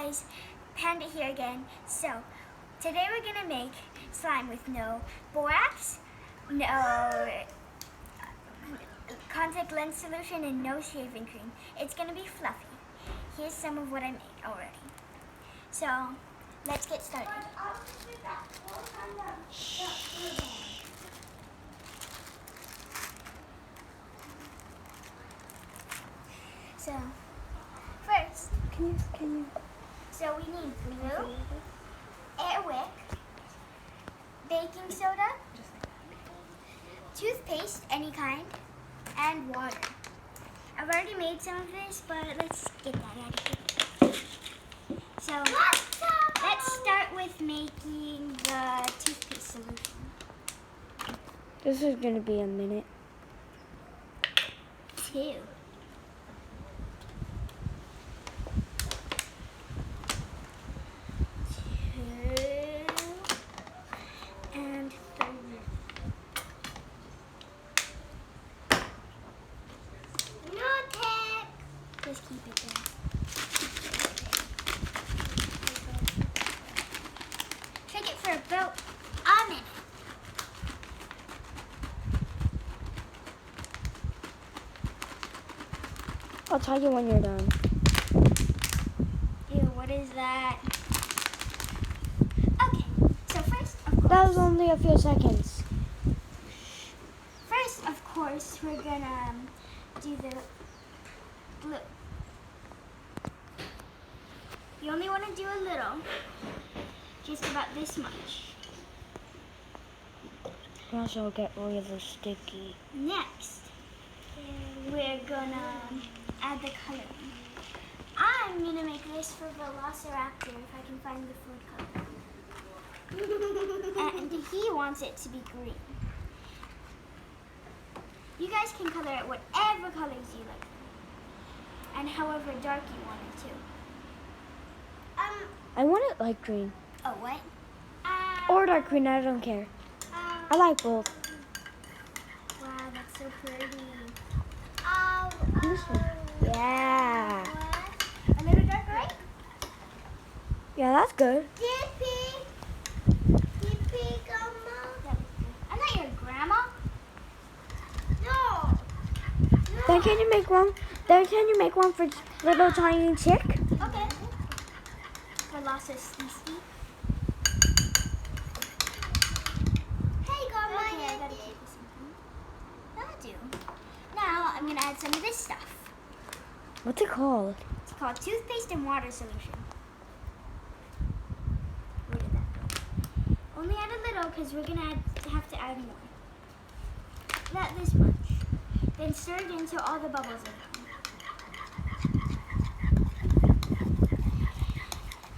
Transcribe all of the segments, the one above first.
guys, Panda here again. So, today we're gonna make slime with no borax, no contact lens solution, and no shaving cream. It's gonna be fluffy. Here's some of what I made already. So, let's get started. So, first, so we need glue, air wick, baking soda, toothpaste, any kind, and water. I've already made some of this, but let's get that out of here. So, let's start with making the toothpaste solution. This is going to be a minute. 2. And 3. No tech. Just keep it there. Shake it for about a minute. I'll tell you when you're done. Ew, what is that? Okay, so first, of course. That was only a few seconds. First, of course, we're gonna do the glue. You only want to do a little, just about this much. Also get really sticky. Next, we're gonna add the coloring. I'm gonna make this for Velociraptor if I can find the food color. And he wants it to be green. You guys can color it whatever colors you like, and however dark you want it to. I want it light green. Oh, what? Or dark green, I don't care. I like both. Wow, that's so pretty. This one. Yeah. A little dark, right? Yeah, that's good. I'm not your grandma. No. Then can you make one? Then can you make one for little tiny chick? Okay. Velociraptor. Hey, Grandma. Okay, I gotta keep this something. That'll do. Now I'm gonna add some of this stuff. What's it called? It's called toothpaste and water solution. Where did that go? Only add a little because we're gonna have to add more. Not this much. Then stir it until all the bubbles are gone.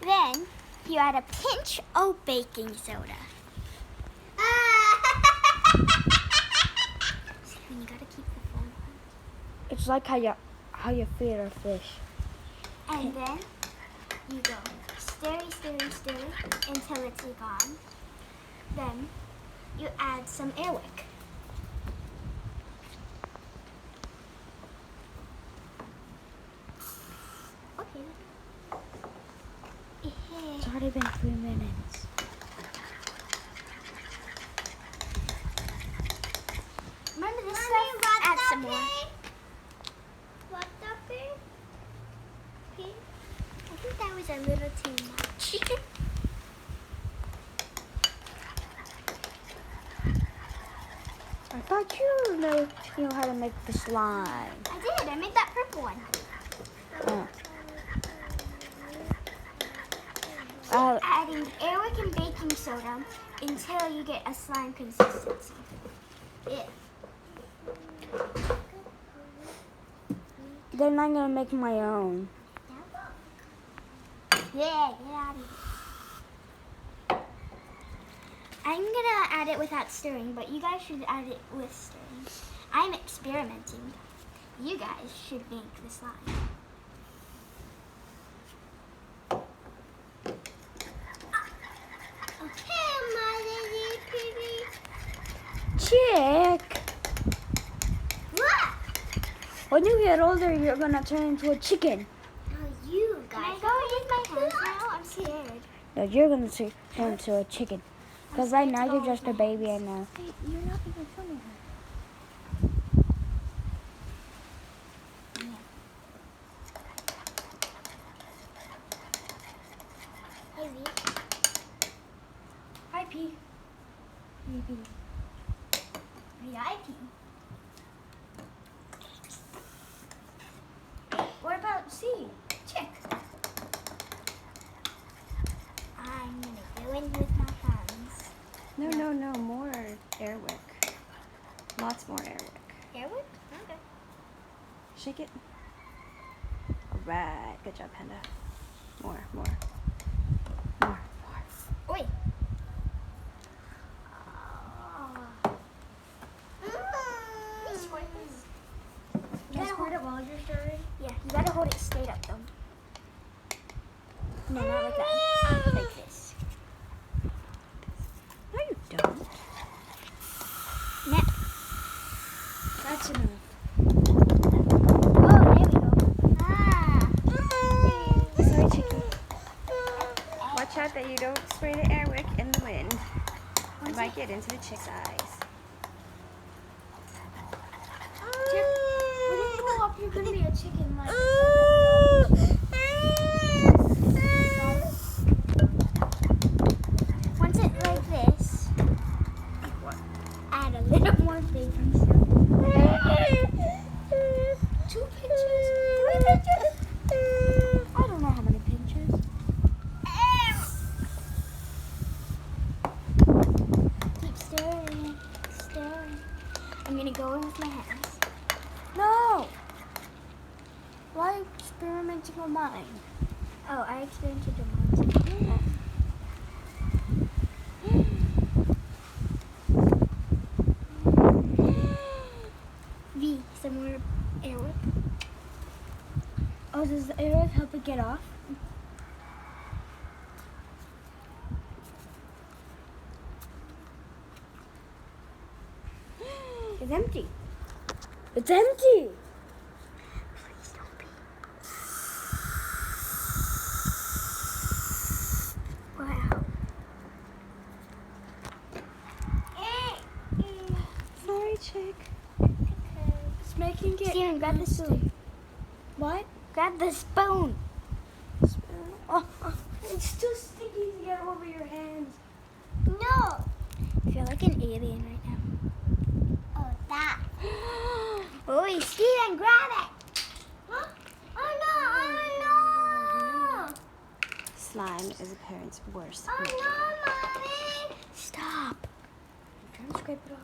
Then you add a pinch of baking soda. You gotta keep the phone on. It's like how you feed a fish. And then you go stir until it's gone. Then you add some air wick. Okay. It's already been 3 minutes. Remember this stuff? Add some more. I think that was a little too much. I thought you know how to make the slime. I did. I made that purple one. Adding air wick and baking soda until you get a slime consistency. Yeah. Then I'm gonna make my own. Yeah, get out of here. I'm gonna add it without stirring, but you guys should add it with stirring. I'm experimenting. You guys should make the slime. Okay, my little pretty Chick! What? When you get older, you're gonna turn into a chicken. Oh, you guys. Can I go use my hands now. I'm scared. No, you're gonna turn into a chicken. Because right now you're just a baby and You're not even filming her. Hey, V. Hi, P. VIP. What about C? Chick. I'm gonna go in with my hands. No, more airwick. Lots more airwick. Airwick? Okay. Shake it. Alright, good job, Panda. More. Oi. You gotta hold it while you're stirring? Yeah, you gotta hold it straight up though. No, not like that. Like this. No, you don't. Now. that's enough. Oh, there we go. Ah. Sorry, chicken. Watch out that you don't spray the airwick in the wind. It might get into the chick's eyes. When you grow up, you're gonna be a chicken like once it like this, What? add a little more baby stuff. 2 pinches? 3 pinches? I don't know how many pinches. Keep stirring. I'm gonna go in with my hands. No! Why experimenting on mine? Oh, I experimented with mine too. V, some more airwick. Oh, does the airwick help it get off? It's empty. It's empty! Please don't be. Wow. Sorry, chick. It's making it. Steven, grab the spoon. What? Grab the spoon. Oh, it's too sticky to get over your hands. No. I feel like an alien right now. Oh, that. Oh, Steven, grab it. Huh? Oh, no. Slime is a parent's worst. Oh, no, Mommy. Stop. I'm trying to scrape it off.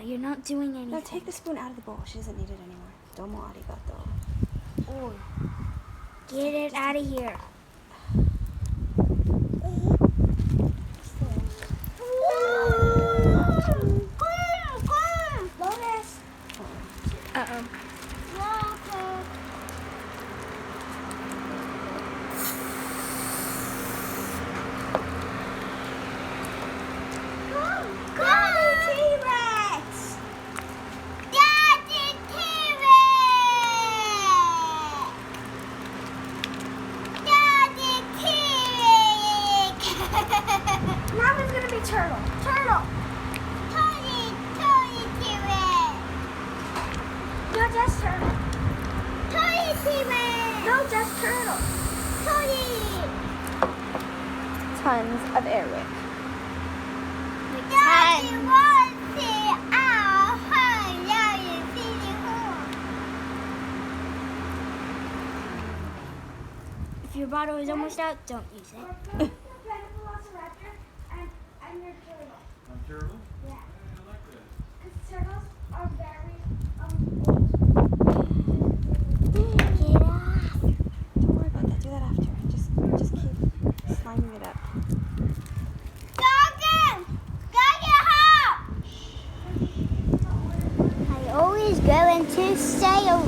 You're not doing anything. No, take the spoon out of the bowl. She doesn't need it anymore. Domo arigato. Oh. Get it out of here. Lotus! Uh-oh. Daddy T-Rex! Daddy T-Rex! Daddy T-Rex! Now it's gonna be turtle. Turtle! Tony T-Rex! No, just turtle. Tony T-Rex! No, just turtle. Tony! Tons of airwick. Daddy wants it out. Daddy feeding home. If your bottle is almost out, don't use it. And your turtle. I'm terrible? Yeah. I like that. Because turtles are very Get off. Don't worry about that. Do that after. Just keep sliming it up. Doggy! Doggy, help! I always go into sale.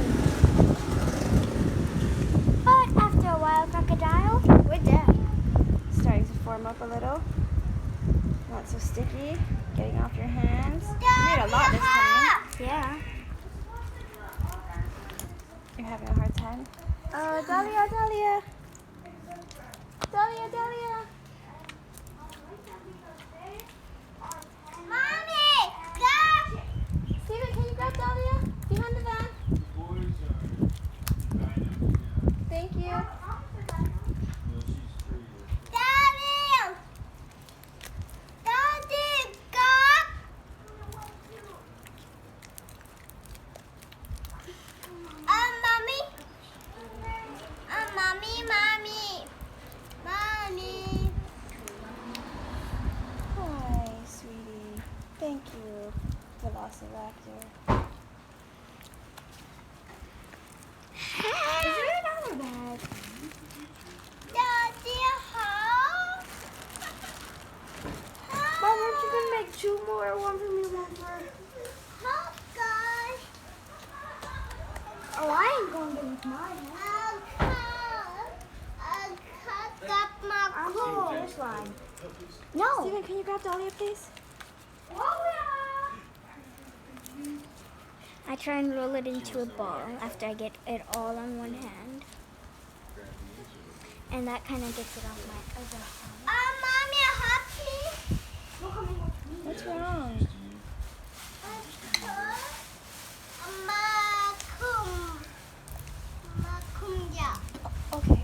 But after a while, crocodile, we're done. Starting to form up a little. Not so sticky. Getting off your hands. You made a lot this time. Yeah. You're having a hard time. Oh, Dahlia. Dahlia, Dahlia. Mommy, go! Steven, can you grab Dahlia? Behind the van. Thank you. Daddy! Daddy, go! Mommy. Mommy. Hi, sweetie. Thank you, Velociraptor. Is there another bag? Daddy, how? Mom, aren't you gonna make two more? One for me, one for... How, guys? Oh, I ain't going to make mine. I got my I'm cool. going this line. No. Steven, can you grab Dahlia, please? I try and roll it into a ball after I get it all on one hand. And that kind of gets it off my other hand. Mommy, happy? What's wrong? Okay.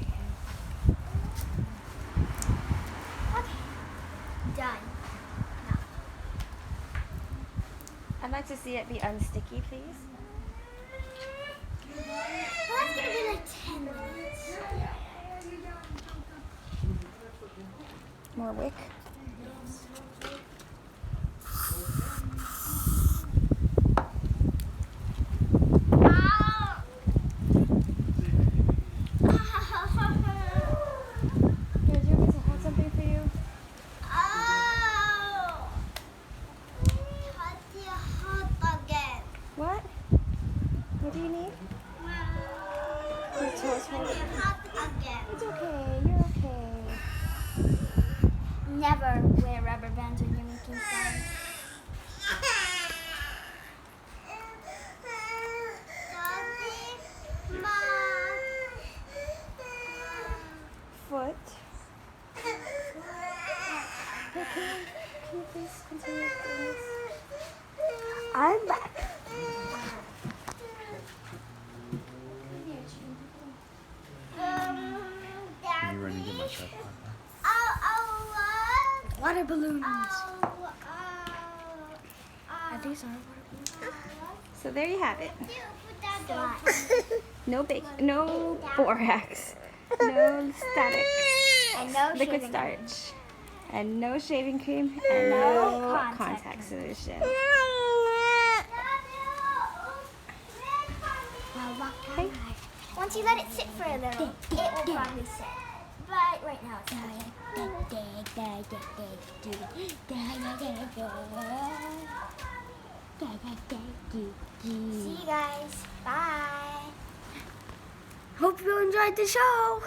Done. I'd like to see it be unsticky, please. Well, that's gonna be like 10 minutes. More wick. Here, do you want me to hold something for you? What? What do you need? Your toes hurt. It's okay. You're okay. Never wear rubber bands when you're making sounds. Foot. Hey, can you please continue doing this? I'm back. You running to get my tripod? Water balloons. These are water balloons. So there you have it. Slime. No borax, no static, And no liquid shaving starch, and no shaving cream, and No no contact contact solution. Okay. Once you let it sit for a little, it will probably sit. But right now it's See you guys. Bye. Hope you enjoyed the show.